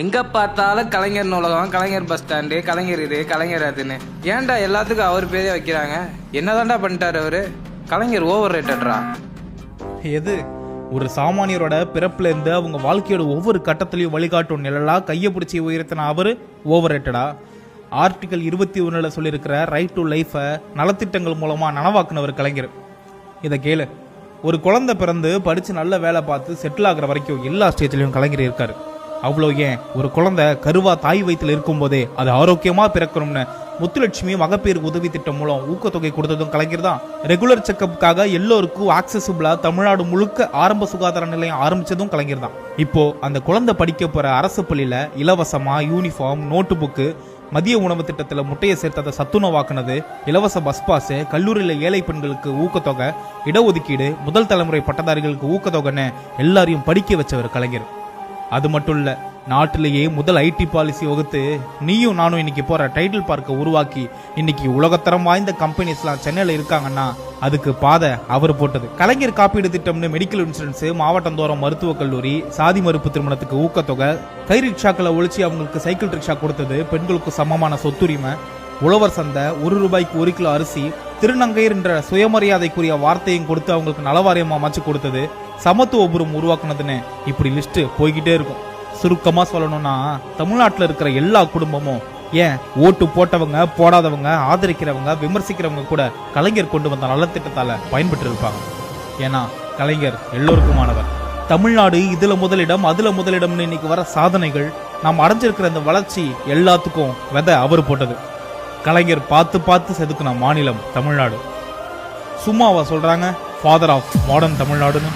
எங்க பார்த்தாலும் கலைஞர் நூலகம், கலைஞர் பஸ் ஸ்டாண்டு, கலைஞர் இது, கலைஞர் அதுன்னு ஏன்டா எல்லாத்துக்கும் அவர் பேரே வைக்கிறாங்க? என்னதான்டா பண்ணிட்டாரு அவரு? கலைஞர் ஓவர் ரேட்டட்ரா. எது ஒரு சாமானியரோட பிறப்புல இருந்து அவங்க வாழ்க்கையோட ஒவ்வொரு கட்டத்திலையும் வழிகாட்டும் நிழலா கையை பிடிச்சி உயர்த்தின அவரு ஓவர் ரேட்டடா? ஆர்டிகல் 21 சொல்லியிருக்கிற ரைட் டு லைஃபை நலத்திட்டங்கள் மூலமா நனவாக்குனவர் கலைஞர். இதை கேளு, ஒரு குழந்தை பிறந்து படிச்சு நல்ல வேலை பார்த்து செட்டில் ஆகுற வரைக்கும் எல்லா ஸ்டேஜ்லயும் கலைஞர் இருக்காரு. அவ்வளோ ஏன், ஒரு குழந்தை கருவா தாய் வயிற்றுல இருக்கும் போதே அது ஆரோக்கியமா பிறக்கணும்னு முத்துலட்சுமி மகப்பேறு உதவி திட்டம் மூலம் ஊக்கத்தொகை கொடுத்ததும் கலைஞர் தான். ரெகுலர் செக்கப்புக்காக எல்லோருக்கும் ஆக்சசிபிளா தமிழ்நாடு முழுக்க ஆரம்ப சுகாதார நிலையம் ஆரம்பிச்சதும் கலைஞர் தான். இப்போ அந்த குழந்தை படிக்க போற அரசு பள்ளியில இலவசமா யூனிஃபார்ம், நோட்டு புக்கு, மதிய உணவு திட்டத்தில் முட்டையை சேர்த்ததை சத்துணவாக்குனது, இலவச பஸ் பாஸ், கல்லூரியில் ஏழை பெண்களுக்கு ஊக்கத்தொகை, இடஒதுக்கீடு, முதல் தலைமுறை பட்டதாரிகளுக்கு ஊக்கத்தொகைன்னு எல்லாரையும் படிக்க வச்சவர் கலைஞர். அது மட்டும் இல்ல, நாட்டிலேயே முதல் ஐடி பாலிசி வகுத்து நீயும் நானும் இன்னைக்கு போற டைட்டில் பார்க்க உருவாக்கி இன்னைக்கு உலகத்தரம் வாய்ந்த கம்பெனிஸ்லாம் சென்னையில இருக்காங்கன்னா அதுக்கு பாதை அவர் போட்டது. கலைஞர் காப்பீடு திட்டம்னு மெடிக்கல் இன்சூரன்ஸ், மாவட்டந்தோறும் மருத்துவக் கல்லூரி, சாதி மறுப்பு திருமணத்துக்கு ஊக்கத்தொகை, கை ரிக்ஷாக்களை ஒழிச்சு அவங்களுக்கு சைக்கிள் ரிக்ஷா கொடுத்தது, பெண்களுக்கு சமமான சொத்துரிமை, உழவர் சந்தை, 1 ரூபாய்க்கு 1 கிலோ அரிசி, திருநங்கையர் என்ற சுயமரியாதைக்குரிய வார்த்தையும் கொடுத்து அவங்களுக்கு நலவாரியமா அமைச்சு கொடுத்தது, சமத்துவபுரம் உருவாக்குனதுன்னு இப்படி லிஸ்ட் போய்கிட்டே இருக்கும். சுருக்கமா சொல்லணும்னா தமிழ்நாட்டில் இருக்கிற எல்லா குடும்பமும், ஏன் ஓட்டு போட்டவங்க, போடாதவங்க, ஆதரிக்கிறவங்க, விமர்சிக்கிறவங்க கூட கலைஞர் கொண்டு வந்த நலத்திட்டத்தால பயன்பெற்று இருப்பாங்க. ஏன்னா கலைஞர் எல்லோருக்குமானவர். தமிழ்நாடு இதுல முதலிடம், அதுல முதலிடம்னு இன்னைக்கு வர சாதனைகள், நாம் அடைஞ்சிருக்கிற இந்த வளர்ச்சி எல்லாத்துக்கும் விதை அவர் போட்டது. கலைஞர் பார்த்து பார்த்து செதுக்குன மாநிலம் தமிழ்நாடு. சும்மாவா சொல்றாங்க ஃபாதர் ஆஃப் மாடர்ன் தமிழ்நாடுன்னு?